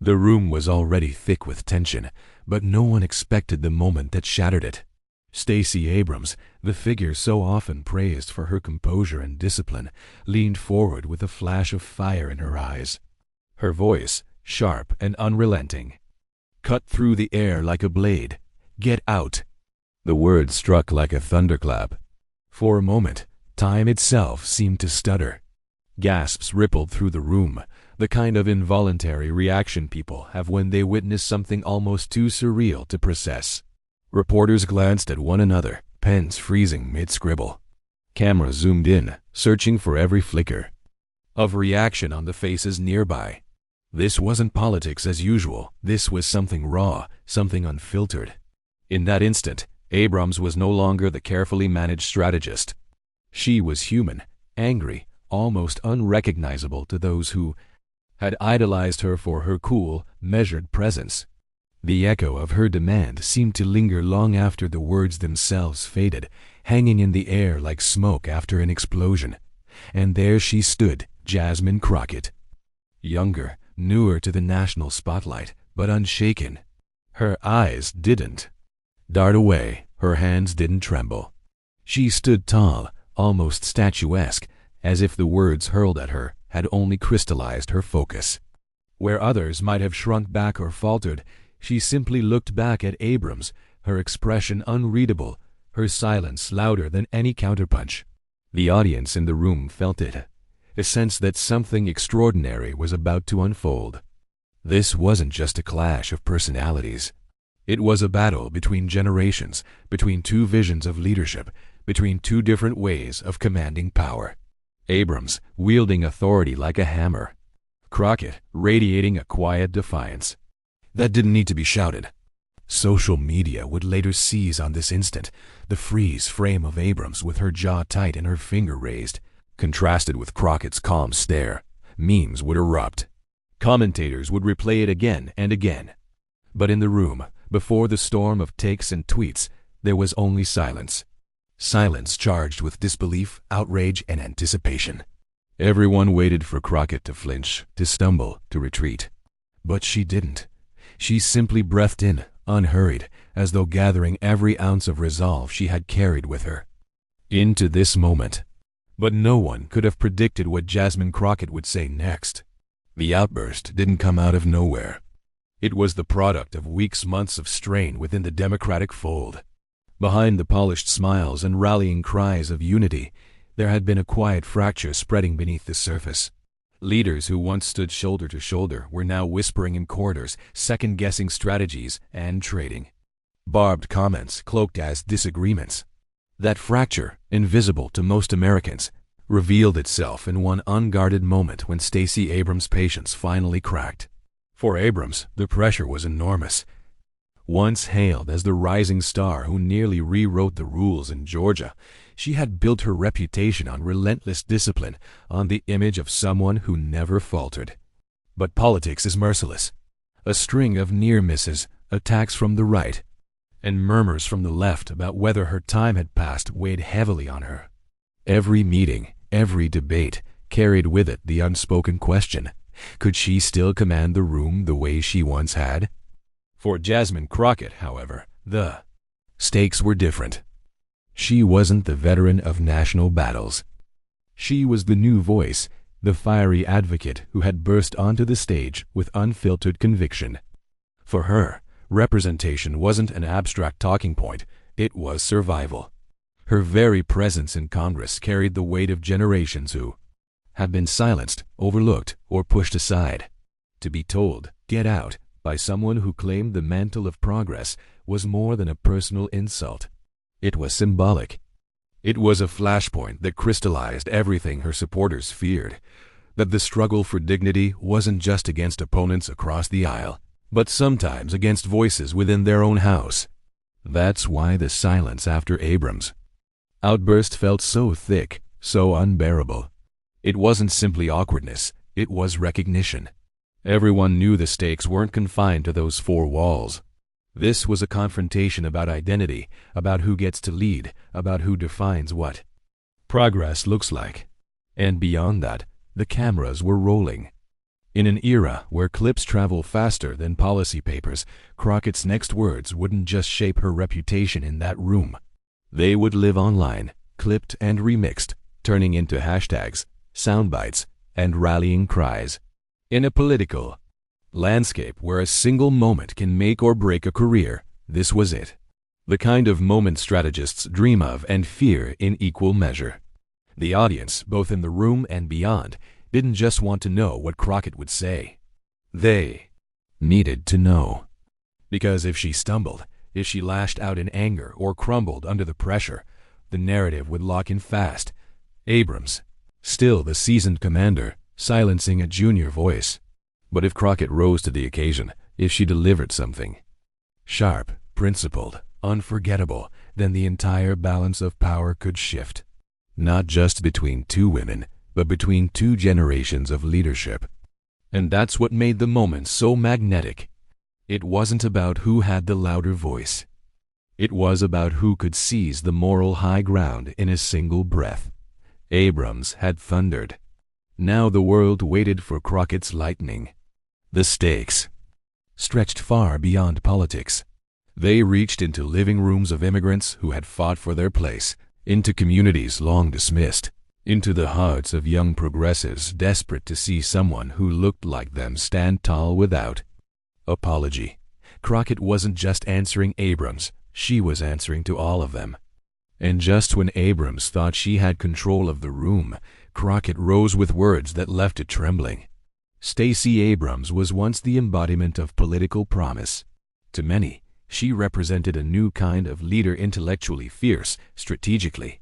The room was already thick with tension, but no one expected the moment that shattered it. Stacey Abrams, the figure so often praised for her composure and discipline, leaned forward with a flash of fire in her eyes. Her voice, sharp and unrelenting, cut through the air like a blade. "Get out!" The words struck like a thunderclap. For a moment, time itself seemed to stutter. Gasps rippled through the room, the kind of involuntary reaction people have when they witness something almost too surreal to process. Reporters glanced at one another, pens freezing mid-scribble. Cameras zoomed in, searching for every flicker of reaction on the faces nearby. This wasn't politics as usual. This was something raw, something unfiltered. In that instant, Abrams was no longer the carefully managed strategist. She was human, angry, almost unrecognizable to those who had idolized her for her cool, measured presence. The echo of her demand seemed to linger long after the words themselves faded, hanging in the air like smoke after an explosion. And there she stood, Jasmine Crockett. Younger, newer to the national spotlight, but unshaken. Her eyes didn't dart away, her hands didn't tremble. She stood tall, almost statuesque, as if the words hurled at her had only crystallized her focus. Where others might have shrunk back or faltered, she simply looked back at Abrams, her expression unreadable, her silence louder than any counterpunch. The audience in the room felt it, a sense that something extraordinary was about to unfold. This wasn't just a clash of personalities. It was a battle between generations, between two visions of leadership, between two different ways of commanding power. Abrams wielding authority like a hammer, Crockett radiating a quiet defiance that didn't need to be shouted. Social media would later seize on this instant, the freeze frame of Abrams with her jaw tight and her finger raised, contrasted with Crockett's calm stare. Memes would erupt. Commentators would replay it again and again. But in the room, before the storm of takes and tweets, there was only silence. Silence charged with disbelief, outrage, and anticipation. Everyone waited for Crockett to flinch, to stumble, to retreat. But she didn't. She simply breathed in, unhurried, as though gathering every ounce of resolve she had carried with her into this moment. But no one could have predicted what Jasmine Crockett would say next. The outburst didn't come out of nowhere. It was the product of weeks, months of strain within the Democratic fold. Behind the polished smiles and rallying cries of unity, there had been a quiet fracture spreading beneath the surface. Leaders who once stood shoulder to shoulder were now whispering in corridors, second-guessing strategies and trading barbed comments cloaked as disagreements. That fracture, invisible to most Americans, revealed itself in one unguarded moment when Stacey Abrams' patience finally cracked. For Abrams, the pressure was enormous. Once hailed as the rising star who nearly rewrote the rules in Georgia, she had built her reputation on relentless discipline, on the image of someone who never faltered. But politics is merciless. A string of near misses, attacks from the right, and murmurs from the left about whether her time had passed weighed heavily on her. Every meeting, every debate, carried with it the unspoken question: could she still command the room the way she once had? For Jasmine Crockett, however, the stakes were different. She wasn't the veteran of national battles. She was the new voice, the fiery advocate who had burst onto the stage with unfiltered conviction. For her, representation wasn't an abstract talking point, it was survival. Her very presence in Congress carried the weight of generations who had been silenced, overlooked, or pushed aside. To be told, "Get out," by someone who claimed the mantle of progress was more than a personal insult. It was symbolic. It was a flashpoint that crystallized everything her supporters feared, that the struggle for dignity wasn't just against opponents across the aisle, but sometimes against voices within their own house. That's why the silence after Abrams' outburst felt so thick, so unbearable. It wasn't simply awkwardness, it was recognition. Everyone knew the stakes weren't confined to those four walls. This was a confrontation about identity, about who gets to lead, about who defines what progress looks like. And beyond that, the cameras were rolling. In an era where clips travel faster than policy papers, Crockett's next words wouldn't just shape her reputation in that room. They would live online, clipped and remixed, turning into hashtags, soundbites, and rallying cries. In a political landscape where a single moment can make or break a career, this was it. The kind of moment strategists dream of and fear in equal measure. The audience, both in the room and beyond, didn't just want to know what Crockett would say. They needed to know. Because if she stumbled, if she lashed out in anger or crumbled under the pressure, the narrative would lock in fast. Abrams, still the seasoned commander, silencing a junior voice. But if Crockett rose to the occasion, if she delivered something sharp, principled, unforgettable, then the entire balance of power could shift. Not just between two women, but between two generations of leadership. And that's what made the moment so magnetic. It wasn't about who had the louder voice. It was about who could seize the moral high ground in a single breath. Abrams had thundered. Now the world waited for Crockett's lightning. The stakes stretched far beyond politics. They reached into living rooms of immigrants who had fought for their place, into communities long dismissed, into the hearts of young progressives desperate to see someone who looked like them stand tall without apology. Crockett wasn't just answering Abrams, she was answering to all of them. And just when Abrams thought she had control of the room, Crockett rose with words that left it trembling. Stacey Abrams was once the embodiment of political promise. To many, she represented a new kind of leader, intellectually fierce, strategically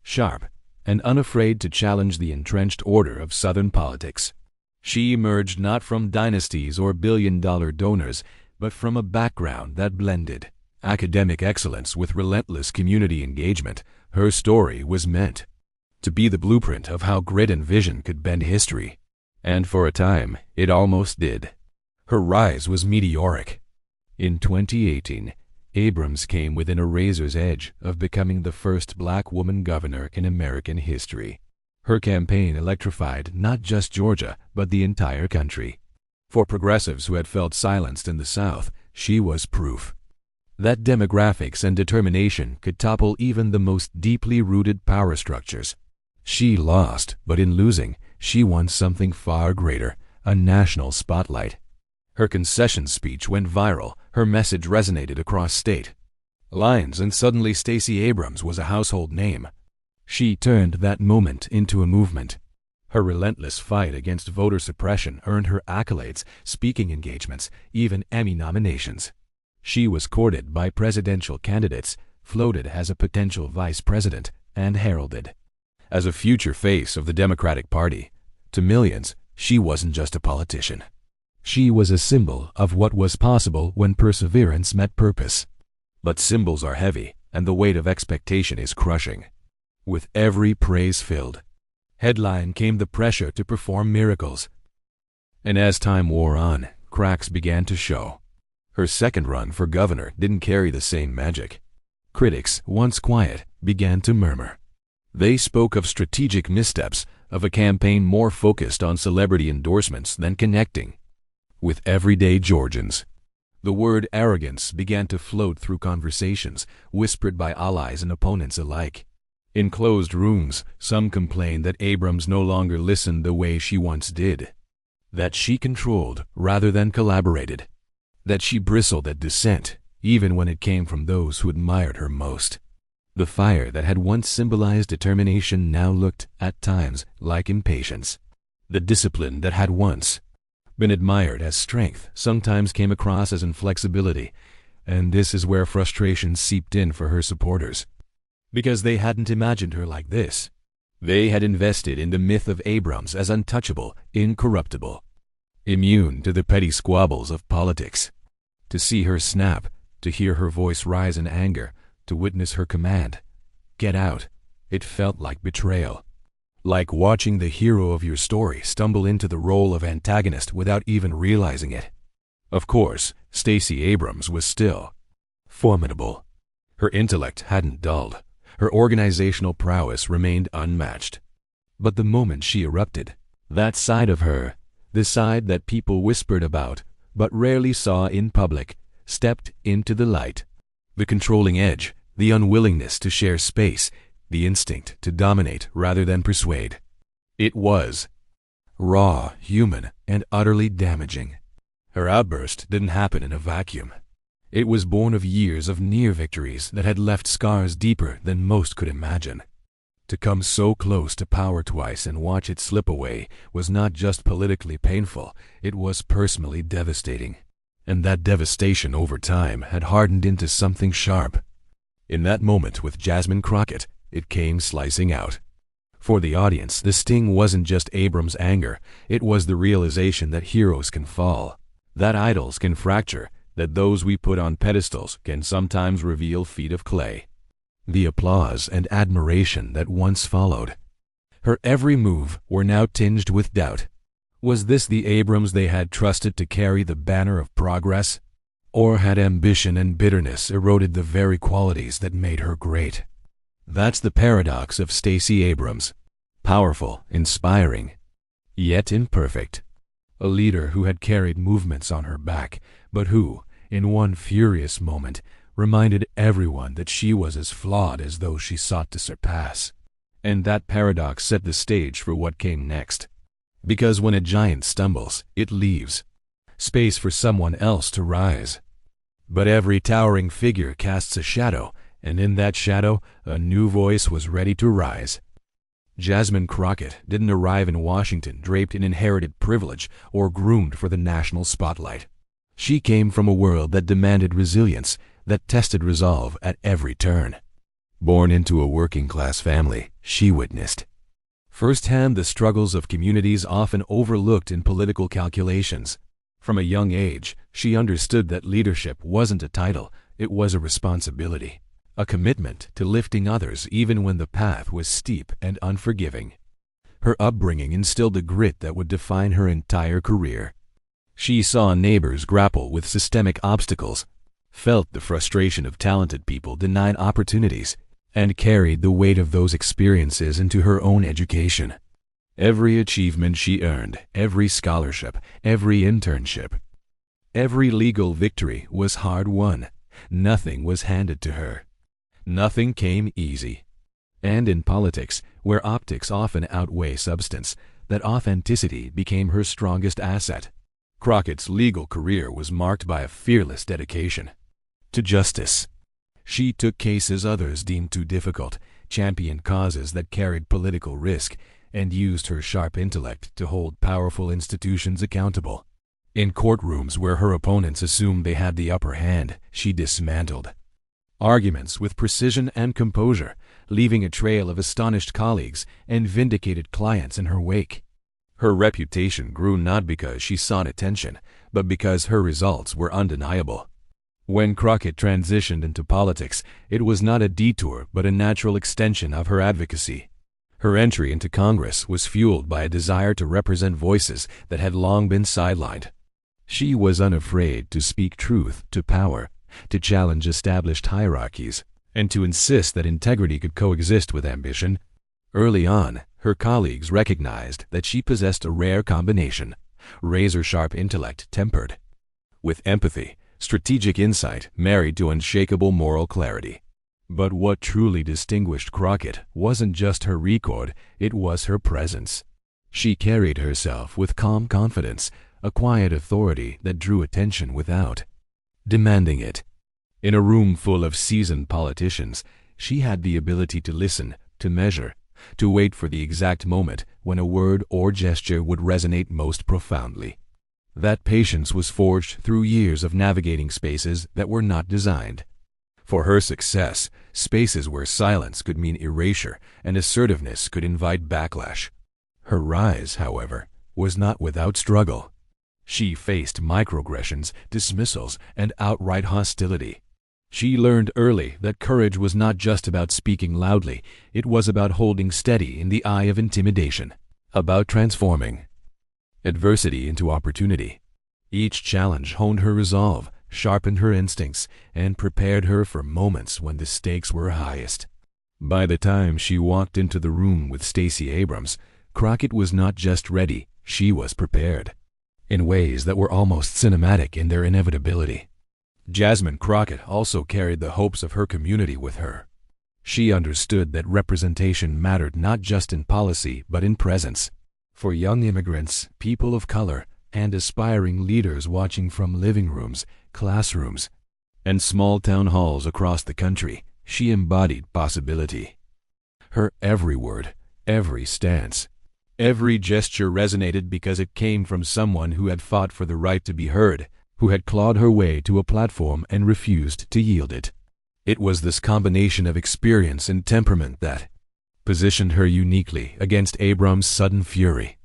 sharp, and unafraid to challenge the entrenched order of Southern politics. She emerged not from dynasties or billion-dollar donors, but from a background that blended academic excellence with relentless community engagement. Her story was meant to be the blueprint of how grit and vision could bend history. And for a time, it almost did. Her rise was meteoric. In 2018, Abrams came within a razor's edge of becoming the first black woman governor in American history. Her campaign electrified not just Georgia, but the entire country. For progressives who had felt silenced in the South, she was proof that demographics and determination could topple even the most deeply rooted power structures. She lost, but in losing, she won something far greater, a national spotlight. Her concession speech went viral, her message resonated across state lines, and suddenly Stacey Abrams was a household name. She turned that moment into a movement. Her relentless fight against voter suppression earned her accolades, speaking engagements, even Emmy nominations. She was courted by presidential candidates, floated as a potential vice president, and heralded as a future face of the Democratic Party. To millions, she wasn't just a politician. She was a symbol of what was possible when perseverance met purpose. But symbols are heavy, and the weight of expectation is crushing. With every praise-filled headline came the pressure to perform miracles. And as time wore on, cracks began to show. Her second run for governor didn't carry the same magic. Critics, once quiet, began to murmur. They spoke of strategic missteps, of a campaign more focused on celebrity endorsements than connecting with everyday Georgians. The word arrogance began to float through conversations, whispered by allies and opponents alike. In closed rooms, some complained that Abrams no longer listened the way she once did, that she controlled rather than collaborated, that she bristled at dissent, even when it came from those who admired her most. The fire that had once symbolized determination now looked, at times, like impatience. The discipline that had once been admired as strength sometimes came across as inflexibility, and this is where frustration seeped in for her supporters. Because they hadn't imagined her like this. They had invested in the myth of Abrams as untouchable, incorruptible, immune to the petty squabbles of politics. To see her snap, to hear her voice rise in anger, to witness her command, "Get out," it felt like betrayal. Like watching the hero of your story stumble into the role of antagonist without even realizing it. Of course, Stacey Abrams was still formidable. Her intellect hadn't dulled. Her organizational prowess remained unmatched. But the moment she erupted, that side of her, the side that people whispered about but rarely saw in public, stepped into the light. The controlling edge, the unwillingness to share space, the instinct to dominate rather than persuade. It was raw, human, and utterly damaging. Her outburst didn't happen in a vacuum. It was born of years of near victories that had left scars deeper than most could imagine. To come so close to power twice and watch it slip away was not just politically painful, it was personally devastating. And that devastation over time had hardened into something sharp. In that moment with Jasmine Crockett, it came slicing out. For the audience, the sting wasn't just Abrams' anger, it was the realization that heroes can fall, that idols can fracture, that those we put on pedestals can sometimes reveal feet of clay. The applause and admiration that once followed. Her every move were now tinged with doubt. Was this the Abrams they had trusted to carry the banner of progress? Or had ambition and bitterness eroded the very qualities that made her great? That's the paradox of Stacey Abrams. Powerful, inspiring, yet imperfect. A leader who had carried movements on her back, but who, in one furious moment, reminded everyone that she was as flawed as those she sought to surpass. And that paradox set the stage for what came next. Because when a giant stumbles, it leaves space for someone else to rise. But every towering figure casts a shadow, and in that shadow, a new voice was ready to rise. Jasmine Crockett didn't arrive in Washington draped in inherited privilege or groomed for the national spotlight. She came from a world that demanded resilience, that tested resolve at every turn. Born into a working-class family, she witnessed firsthand the struggles of communities often overlooked in political calculations. From a young age, she understood that leadership wasn't a title, it was a responsibility, a commitment to lifting others even when the path was steep and unforgiving. Her upbringing instilled a grit that would define her entire career. She saw neighbors grapple with systemic obstacles, felt the frustration of talented people denied opportunities, and carried the weight of those experiences into her own education. Every achievement she earned, every scholarship, every internship, every legal victory was hard-won. Nothing was handed to her. Nothing came easy. And in politics, where optics often outweigh substance, that authenticity became her strongest asset. Crockett's legal career was marked by a fearless dedication to justice. She took cases others deemed too difficult, championed causes that carried political risk, and used her sharp intellect to hold powerful institutions accountable. In courtrooms where her opponents assumed they had the upper hand, she dismantled arguments with precision and composure, leaving a trail of astonished colleagues and vindicated clients in her wake. Her reputation grew not because she sought attention, but because her results were undeniable. When Crockett transitioned into politics, it was not a detour but a natural extension of her advocacy. Her entry into Congress was fueled by a desire to represent voices that had long been sidelined. She was unafraid to speak truth to power, to challenge established hierarchies, and to insist that integrity could coexist with ambition. Early on, her colleagues recognized that she possessed a rare combination: razor-sharp intellect tempered with empathy, strategic insight married to unshakable moral clarity. But what truly distinguished Crockett wasn't just her record, it was her presence. She carried herself with calm confidence, a quiet authority that drew attention without demanding it. In a room full of seasoned politicians, she had the ability to listen, to measure, to wait for the exact moment when a word or gesture would resonate most profoundly. That patience was forged through years of navigating spaces that were not designed for her success, spaces where silence could mean erasure and assertiveness could invite backlash. Her rise, however, was not without struggle. She faced microaggressions, dismissals, and outright hostility. She learned early that courage was not just about speaking loudly, it was about holding steady in the eye of intimidation, about transforming adversity into opportunity. Each challenge honed her resolve, sharpened her instincts, and prepared her for moments when the stakes were highest. By the time she walked into the room with Stacey Abrams, Crockett was not just ready, she was prepared. in ways that were almost cinematic in their inevitability. Jasmine Crockett also carried the hopes of her community with her. She understood that representation mattered not just in policy but in presence. For young immigrants, people of color, and aspiring leaders watching from living rooms, classrooms, and small town halls across the country, she embodied possibility. Her every word, every stance, every gesture resonated because it came from someone who had fought for the right to be heard, who had clawed her way to a platform and refused to yield it. It was this combination of experience and temperament that positioned her uniquely against Abrams' sudden fury.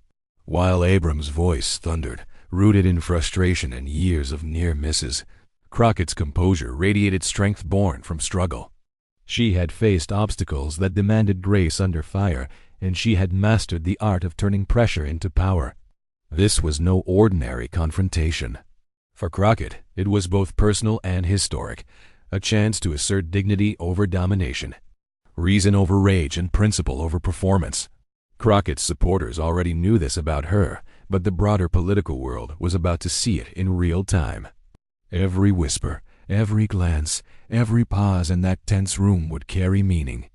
While Abrams' voice thundered, rooted in frustration and years of near misses, Crockett's composure radiated strength born from struggle. She had faced obstacles that demanded grace under fire, and she had mastered the art of turning pressure into power. This was no ordinary confrontation. For Crockett, it was both personal and historic, a chance to assert dignity over domination, reason over rage, and principle over performance. Crockett's supporters already knew this about her, but the broader political world was about to see it in real time. Every whisper, every glance, every pause in that tense room would carry meaning.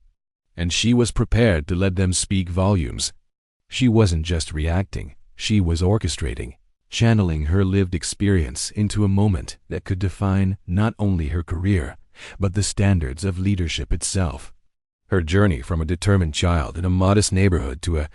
And she was prepared to let them speak volumes. She wasn't just reacting, she was orchestrating, channeling her lived experience into a moment that could define not only her career, but the standards of leadership itself. Her journey from a determined child in a modest neighborhood to a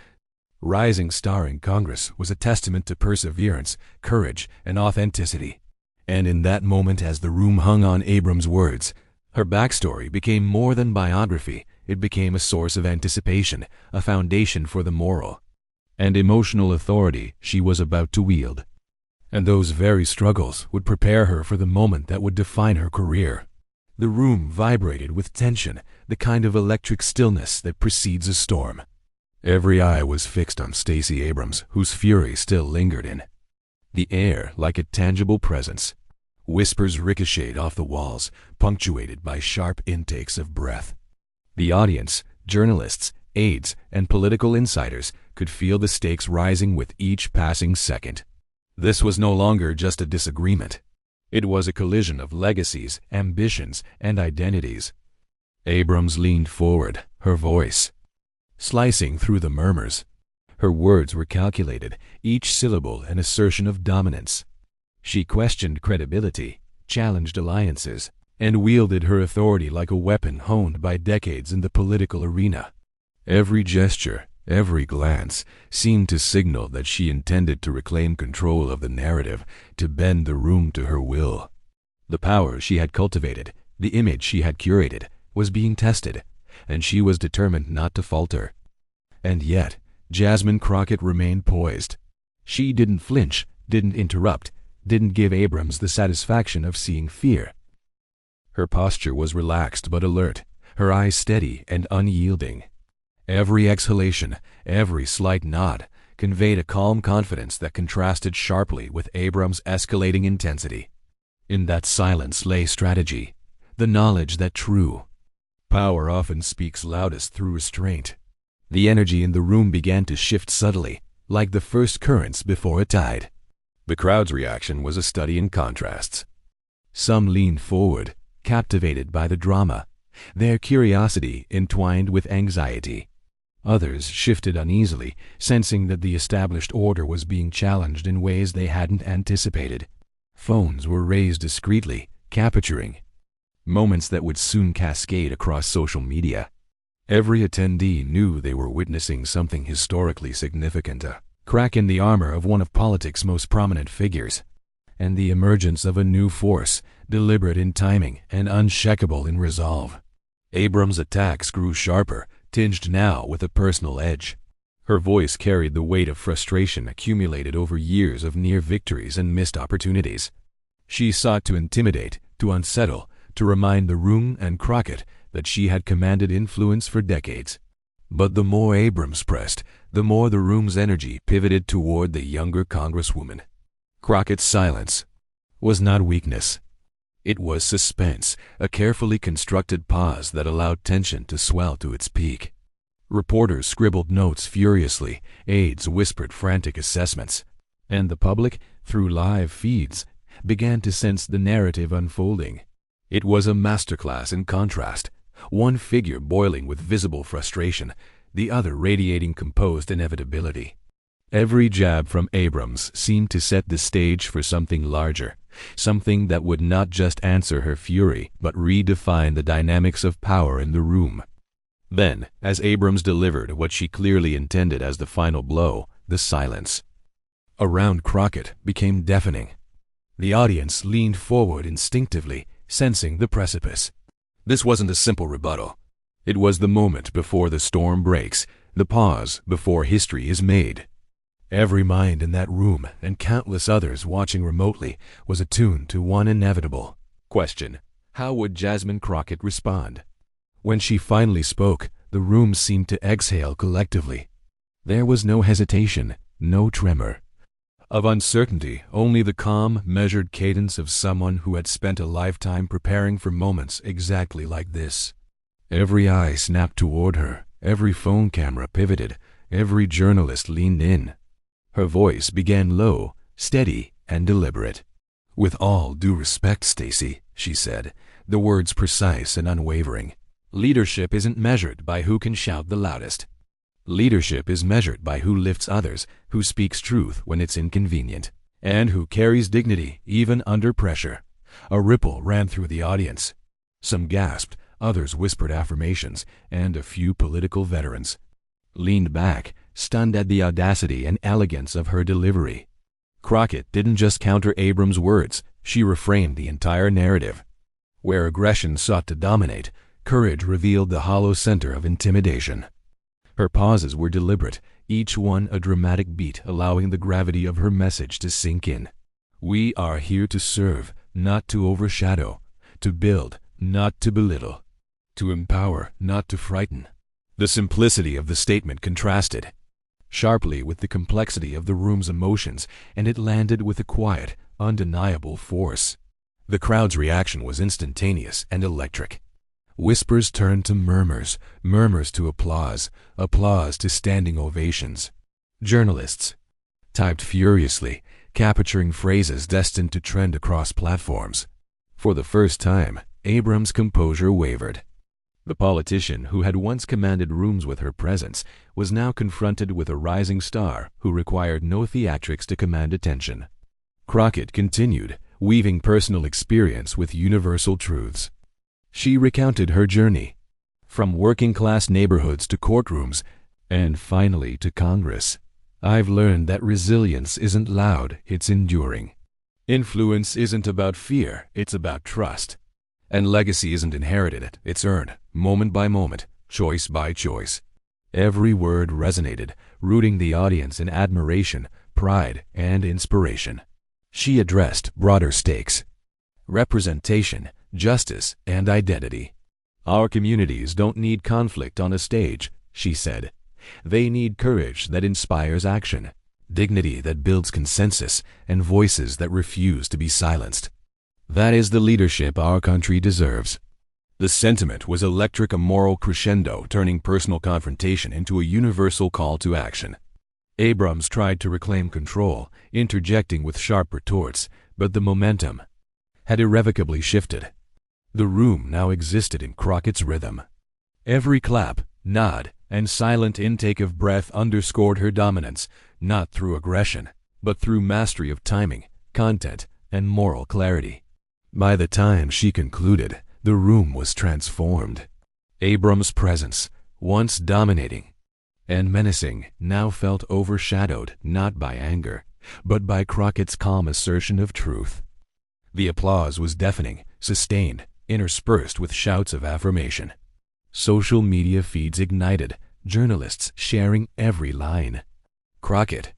rising star in Congress was a testament to perseverance, courage, and authenticity. And in that moment, as the room hung on Abrams' words, her backstory became more than biography. It became a source of anticipation, a foundation for the moral and emotional authority she was about to wield. And those very struggles would prepare her for the moment that would define her career. The room vibrated with tension, the kind of electric stillness that precedes a storm. Every eye was fixed on Stacey Abrams, whose fury still lingered in the air like a tangible presence. Whispers ricocheted off the walls, punctuated by sharp intakes of breath. The audience, journalists, aides, and political insiders could feel the stakes rising with each passing second. This was no longer just a disagreement. It was a collision of legacies, ambitions, and identities. Abrams leaned forward, her voice slicing through the murmurs. Her words were calculated, each syllable an assertion of dominance. She questioned credibility, challenged alliances, and wielded her authority like a weapon honed by decades in the political arena. Every gesture, every glance seemed to signal that she intended to reclaim control of the narrative, to bend the room to her will. The power she had cultivated, the image she had curated, was being tested, and she was determined not to falter. And yet, Jasmine Crockett remained poised. She didn't flinch, didn't interrupt, didn't give Abrams the satisfaction of seeing fear. Her posture was relaxed but alert, her eyes steady and unyielding. Every exhalation, every slight nod, conveyed a calm confidence that contrasted sharply with Abrams' escalating intensity. In that silence lay strategy, the knowledge that true power often speaks loudest through restraint. The energy in the room began to shift subtly, like the first currents before a tide. The crowd's reaction was a study in contrasts. Some leaned forward, captivated by the drama, their curiosity entwined with anxiety. Others shifted uneasily, sensing that the established order was being challenged in ways they hadn't anticipated. Phones were raised discreetly, capturing moments that would soon cascade across social media. Every attendee knew they were witnessing something historically significant, a crack in the armor of one of politics' most prominent figures, and the emergence of a new force, deliberate in timing and unshakable in resolve. Abrams' attacks grew sharper, tinged now with a personal edge. Her voice carried the weight of frustration accumulated over years of near victories and missed opportunities. She sought to intimidate, to unsettle, to remind the room and Crockett that she had commanded influence for decades. But the more Abrams pressed, the more the room's energy pivoted toward the younger Congresswoman. Crockett's silence was not weakness. It was suspense, a carefully constructed pause that allowed tension to swell to its peak. Reporters scribbled notes furiously, aides whispered frantic assessments, and the public, through live feeds, began to sense the narrative unfolding. It was a masterclass in contrast, one figure boiling with visible frustration, the other radiating composed inevitability. Every jab from Abrams seemed to set the stage for something larger, something that would not just answer her fury but redefine the dynamics of power in the room. Then, as Abrams delivered what she clearly intended as the final blow, the silence around Crockett became deafening. The audience leaned forward instinctively, sensing the precipice. This wasn't a simple rebuttal. It was the moment before the storm breaks, the pause before history is made. Every mind in that room, and countless others watching remotely, was attuned to one inevitable question: how would Jasmine Crockett respond? When she finally spoke, the room seemed to exhale collectively. There was no hesitation, no tremor. Of uncertainty, only the calm, measured cadence of someone who had spent a lifetime preparing for moments exactly like this. Every eye snapped toward her, every phone camera pivoted, every journalist leaned in. Her voice began low, steady, and deliberate. "With all due respect, Stacey," she said, the words precise and unwavering. "Leadership isn't measured by who can shout the loudest. Leadership is measured by who lifts others, who speaks truth when it's inconvenient, and who carries dignity even under pressure." A ripple ran through the audience. Some gasped, others whispered affirmations, and a few political veterans leaned back, stunned at the audacity and elegance of her delivery. Crockett didn't just counter Abrams' words, she reframed the entire narrative. Where aggression sought to dominate, courage revealed the hollow center of intimidation. Her pauses were deliberate, each one a dramatic beat allowing the gravity of her message to sink in. "We are here to serve, not to overshadow, to build, not to belittle, to empower, not to frighten." The simplicity of the statement contrasted sharply with the complexity of the room's emotions, and it landed with a quiet, undeniable force. The crowd's reaction was instantaneous and electric. Whispers turned to murmurs, murmurs to applause, applause to standing ovations. Journalists typed furiously, capturing phrases destined to trend across platforms. For the first time, Abrams' composure wavered. The politician who had once commanded rooms with her presence was now confronted with a rising star who required no theatrics to command attention. Crockett continued, weaving personal experience with universal truths. She recounted her journey, from working-class neighborhoods to courtrooms, and finally to Congress. "I've learned that resilience isn't loud, it's enduring. Influence isn't about fear, it's about trust. And legacy isn't inherited, it's earned, moment by moment, choice by choice." Every word resonated, rooting the audience in admiration, pride, and inspiration. She addressed broader stakes: representation, justice, and identity. "Our communities don't need conflict on a stage," she said. "They need courage that inspires action, dignity that builds consensus, and voices that refuse to be silenced. That is the leadership our country deserves." The sentiment was electric, a moral crescendo turning personal confrontation into a universal call to action. Abrams tried to reclaim control, interjecting with sharp retorts, but the momentum had irrevocably shifted. The room now existed in Crockett's rhythm. Every clap, nod, and silent intake of breath underscored her dominance, not through aggression, but through mastery of timing, content, and moral clarity. By the time she concluded, the room was transformed. Abrams' presence, once dominating and menacing, now felt overshadowed not by anger, but by Crockett's calm assertion of truth. The applause was deafening, sustained, interspersed with shouts of affirmation. Social media feeds ignited, journalists sharing every line. Crockett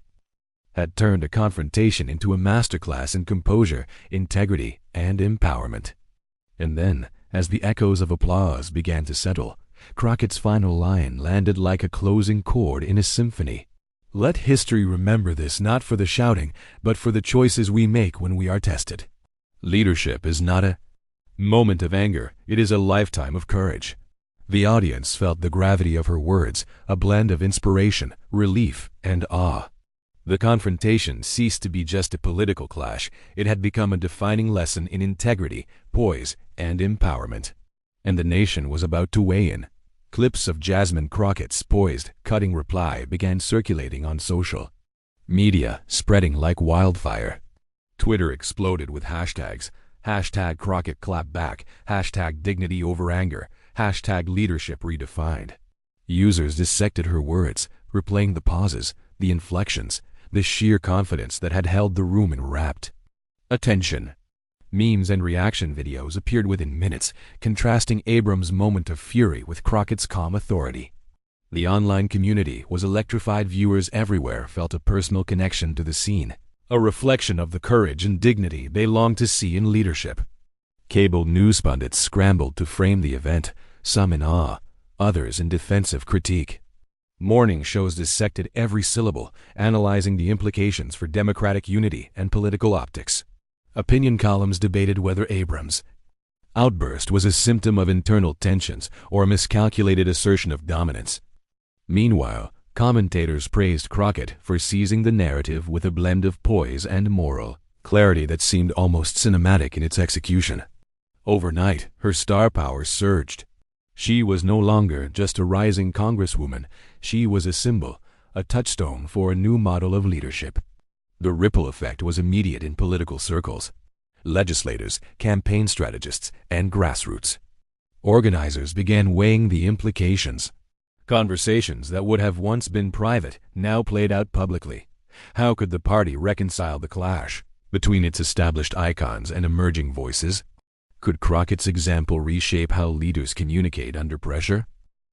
had turned a confrontation into a masterclass in composure, integrity, and empowerment. And then, as the echoes of applause began to settle, Crockett's final line landed like a closing chord in a symphony. "Let history remember this not for the shouting, but for the choices we make when we are tested. Leadership is not a moment of anger, it is a lifetime of courage." The audience felt the gravity of her words, a blend of inspiration, relief, and awe. The confrontation ceased to be just a political clash. It had become a defining lesson in integrity, poise, and empowerment. And the nation was about to weigh in. Clips of Jasmine Crockett's poised, cutting reply began circulating on social media, spreading like wildfire. Twitter exploded with hashtags. Hashtag Crockett clap back, hashtag dignity over anger, hashtag leadership redefined. Users dissected her words, replaying the pauses, the inflections, the sheer confidence that had held the room in rapt attention. Memes and reaction videos appeared within minutes, contrasting Abrams' moment of fury with Crockett's calm authority. The online community was electrified. Viewers everywhere felt a personal connection to the scene, a reflection of the courage and dignity they longed to see in leadership. Cable news pundits scrambled to frame the event, some in awe, others in defensive critique. Morning shows dissected every syllable, analyzing the implications for democratic unity and political optics. Opinion columns debated whether Abrams' outburst was a symptom of internal tensions or a miscalculated assertion of dominance. Meanwhile, commentators praised Crockett for seizing the narrative with a blend of poise and moral clarity that seemed almost cinematic in its execution. Overnight, her star power surged. She was no longer just a rising congresswoman. She was a symbol, a touchstone for a new model of leadership. The ripple effect was immediate in political circles. Legislators, campaign strategists, and grassroots organizers began weighing the implications. Conversations that would have once been private now played out publicly. How could the party reconcile the clash between its established icons and emerging voices? Could Crockett's example reshape how leaders communicate under pressure?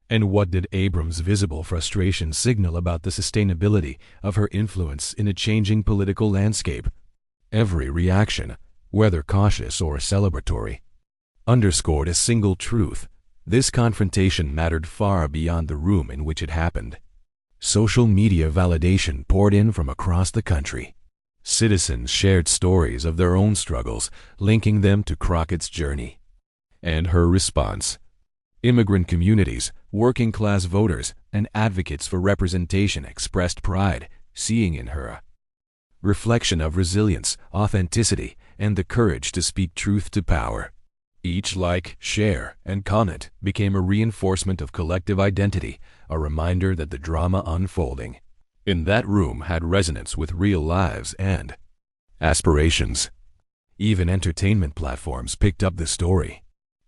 And what did Abrams' visible frustration signal about the sustainability of her influence in a changing political landscape? Every reaction, whether cautious or celebratory, underscored a single truth. This confrontation mattered far beyond the room in which it happened. Social media validation poured in from across the country. Citizens shared stories of their own struggles, linking them to Crockett's journey. And her response. Immigrant communities, working-class voters, and advocates for representation expressed pride, seeing in her a reflection of resilience, authenticity, and the courage to speak truth to power. Each like, share, and comment became a reinforcement of collective identity, a reminder that the drama unfolding in that room had resonance with real lives and aspirations. Even entertainment platforms picked up the story.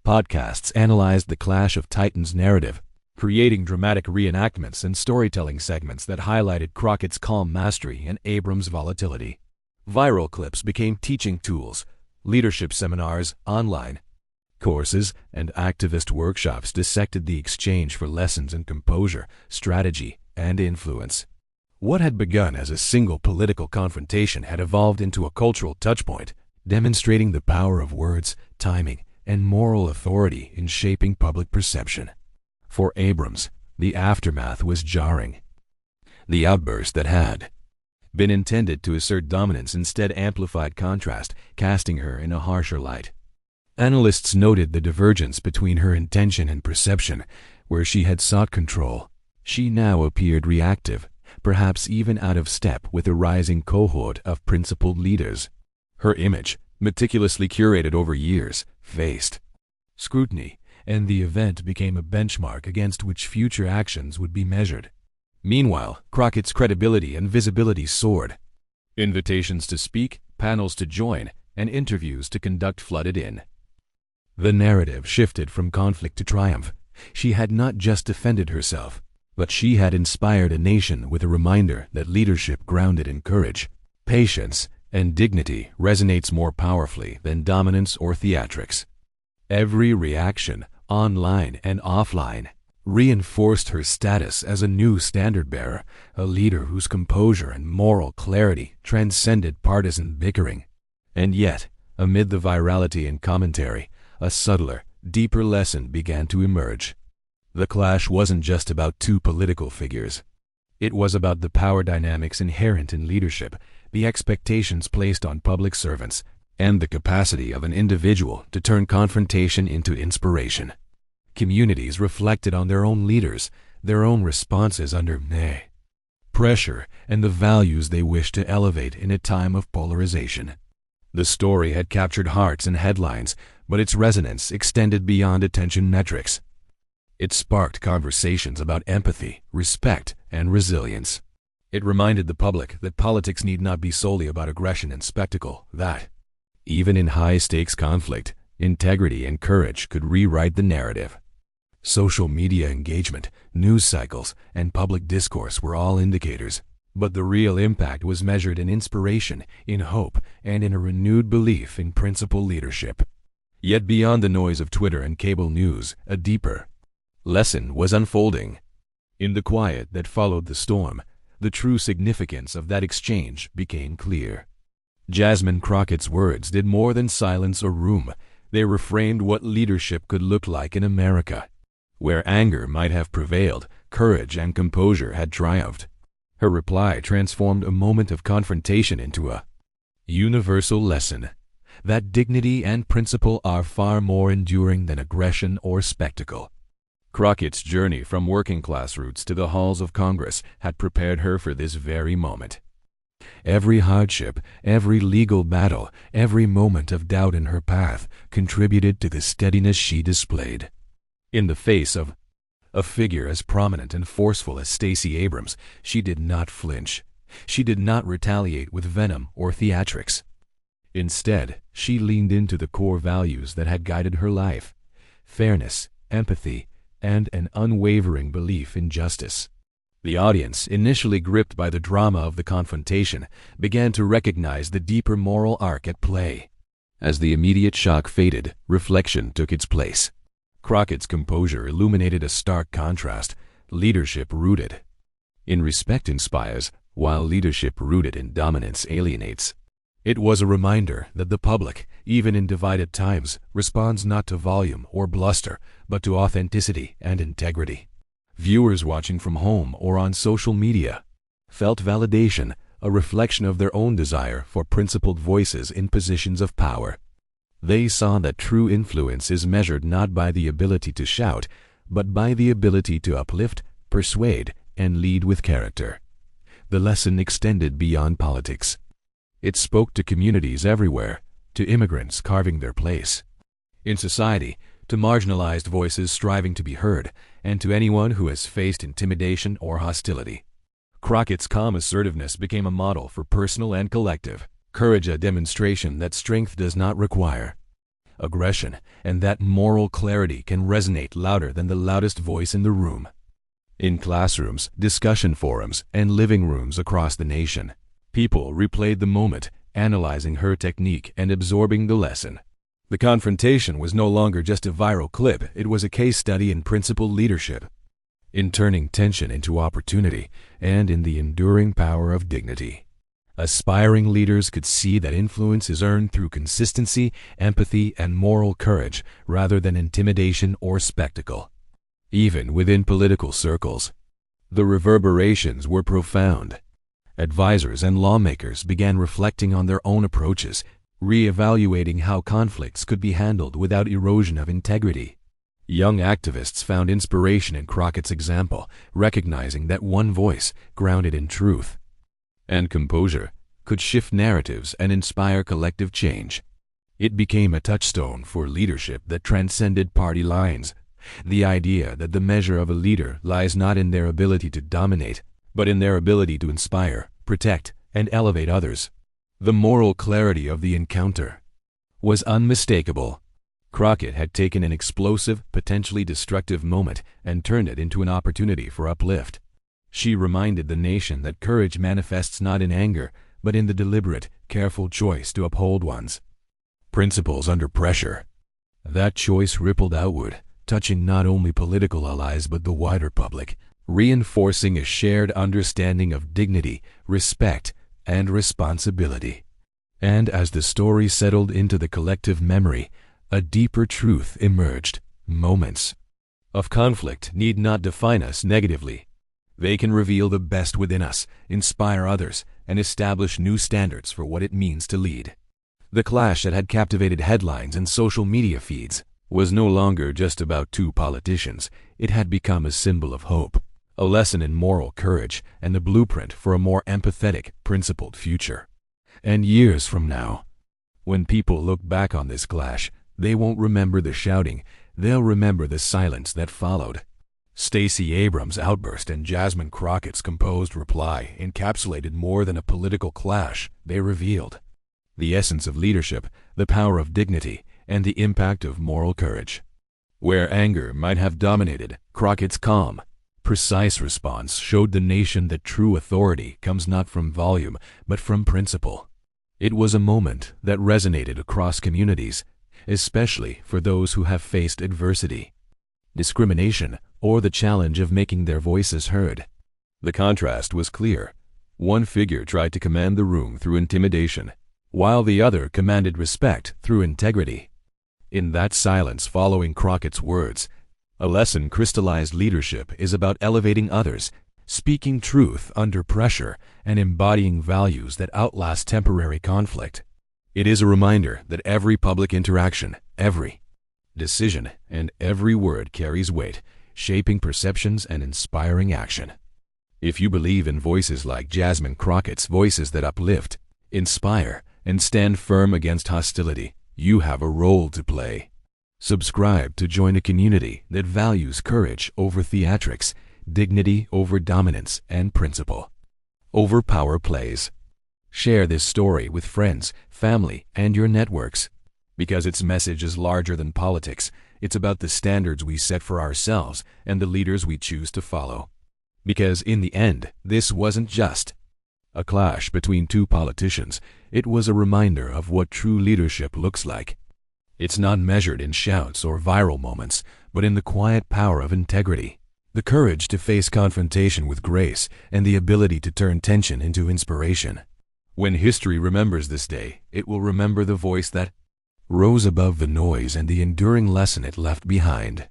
Podcasts analyzed the clash of titans narrative, creating dramatic reenactments and storytelling segments that highlighted Crockett's calm mastery and Abrams' volatility. Viral clips became teaching tools. Leadership seminars, online courses, and activist workshops dissected the exchange for lessons in composure, strategy, and influence. What had begun as a single political confrontation had evolved into a cultural touchpoint, demonstrating the power of words, timing, and moral authority in shaping public perception. For Abrams, the aftermath was jarring. The outburst that had been intended to assert dominance instead amplified contrast, casting her in a harsher light. Analysts noted the divergence between her intention and perception. Where she had sought control, she now appeared reactive, perhaps even out of step with a rising cohort of principled leaders. Her image, meticulously curated over years, faced scrutiny, and the event became a benchmark against which future actions would be measured. Meanwhile, Crockett's credibility and visibility soared. Invitations to speak, panels to join, and interviews to conduct flooded in. The narrative shifted from conflict to triumph. She had not just defended herself, but she had inspired a nation with a reminder that leadership grounded in courage, patience, and dignity resonates more powerfully than dominance or theatrics. Every reaction, online and offline, reinforced her status as a new standard-bearer, a leader whose composure and moral clarity transcended partisan bickering. And yet, amid the virality and commentary, a subtler, deeper lesson began to emerge. The clash wasn't just about two political figures. It was about the power dynamics inherent in leadership, the expectations placed on public servants, and the capacity of an individual to turn confrontation into inspiration. Communities reflected on their own leaders, their own responses under pressure, and the values they wished to elevate in a time of polarization. The story had captured hearts and headlines, but its resonance extended beyond attention metrics. It sparked conversations about empathy, respect, and resilience. It reminded the public that politics need not be solely about aggression and spectacle, that, even in high-stakes conflict, integrity and courage could rewrite the narrative. Social media engagement, news cycles, and public discourse were all indicators, but the real impact was measured in inspiration, in hope, and in a renewed belief in principled leadership. Yet beyond the noise of Twitter and cable news, a deeper lesson was unfolding. In the quiet that followed the storm, the true significance of that exchange became clear. Jasmine Crockett's words did more than silence a room. They reframed what leadership could look like in America. Where anger might have prevailed, courage and composure had triumphed. Her reply transformed a moment of confrontation into a universal lesson that dignity and principle are far more enduring than aggression or spectacle. Crockett's journey from working-class roots to the halls of Congress had prepared her for this very moment. Every hardship, every legal battle, every moment of doubt in her path contributed to the steadiness she displayed. In the face of a figure as prominent and forceful as Stacey Abrams, she did not flinch. She did not retaliate with venom or theatrics. Instead, she leaned into the core values that had guided her life: fairness, empathy, and an unwavering belief in justice. The audience, initially gripped by the drama of the confrontation, began to recognize the deeper moral arc at play. As the immediate shock faded, reflection took its place. Crockett's composure illuminated a stark contrast: leadership rooted in respect inspires, while leadership rooted in dominance alienates. It was a reminder that the public, even in divided times, responds not to volume or bluster, but to authenticity and integrity. Viewers watching from home or on social media felt validation, a reflection of their own desire for principled voices in positions of power. They saw that true influence is measured not by the ability to shout, but by the ability to uplift, persuade, and lead with character. The lesson extended beyond politics. It spoke to communities everywhere, to immigrants carving their place in society, to marginalized voices striving to be heard, and to anyone who has faced intimidation or hostility. Crockett's calm assertiveness became a model for personal and collective courage, a demonstration that strength does not require aggression, and that moral clarity can resonate louder than the loudest voice in the room. In classrooms, discussion forums, and living rooms across the nation, people replayed the moment, analyzing her technique and absorbing the lesson. The confrontation was no longer just a viral clip, it was a case study in principled leadership, in turning tension into opportunity, and in the enduring power of dignity. Aspiring leaders could see that influence is earned through consistency, empathy, and moral courage, rather than intimidation or spectacle. Even within political circles, the reverberations were profound. Advisors and lawmakers began reflecting on their own approaches, re-evaluating how conflicts could be handled without erosion of integrity. Young activists found inspiration in Crockett's example, recognizing that one voice, grounded in truth and composure, could shift narratives and inspire collective change. It became a touchstone for leadership that transcended party lines. The idea that the measure of a leader lies not in their ability to dominate, but in their ability to inspire, protect, and elevate others. The moral clarity of the encounter was unmistakable. Crockett had taken an explosive, potentially destructive moment and turned it into an opportunity for uplift. She reminded the nation that courage manifests not in anger, but in the deliberate, careful choice to uphold one's principles under pressure. That choice rippled outward, touching not only political allies but the wider public, reinforcing a shared understanding of dignity, respect, and responsibility. And as the story settled into the collective memory, a deeper truth emerged. Moments of conflict need not define us negatively. They can reveal the best within us, inspire others, and establish new standards for what it means to lead. The clash that had captivated headlines and social media feeds was no longer just about two politicians. It had become a symbol of hope, a lesson in moral courage and the blueprint for a more empathetic, principled future. And years from now, when people look back on this clash, they won't remember the shouting, they'll remember the silence that followed. Stacey Abrams' outburst and Jasmine Crockett's composed reply encapsulated more than a political clash. They revealed the essence of leadership, the power of dignity, and the impact of moral courage. Where anger might have dominated, Crockett's calm, precise response showed the nation that true authority comes not from volume, but from principle. It was a moment that resonated across communities, especially for those who have faced adversity, discrimination, or the challenge of making their voices heard. The contrast was clear. One figure tried to command the room through intimidation, while the other commanded respect through integrity. In that silence following Crockett's words, a lesson crystallized: leadership is about elevating others, speaking truth under pressure, and embodying values that outlast temporary conflict. It is a reminder that every public interaction, every decision, and every word carries weight, shaping perceptions and inspiring action. If you believe in voices like Jasmine Crockett's, voices that uplift, inspire, and stand firm against hostility, you have a role to play. Subscribe to join a community that values courage over theatrics, dignity over dominance, and principle over power plays. Share this story with friends, family, and your networks, because its message is larger than politics. It's about the standards we set for ourselves and the leaders we choose to follow. Because in the end, this wasn't just a clash between two politicians. It was a reminder of what true leadership looks like. It's not measured in shouts or viral moments, but in the quiet power of integrity, the courage to face confrontation with grace, and the ability to turn tension into inspiration. When history remembers this day, it will remember the voice that rose above the noise and the enduring lesson it left behind.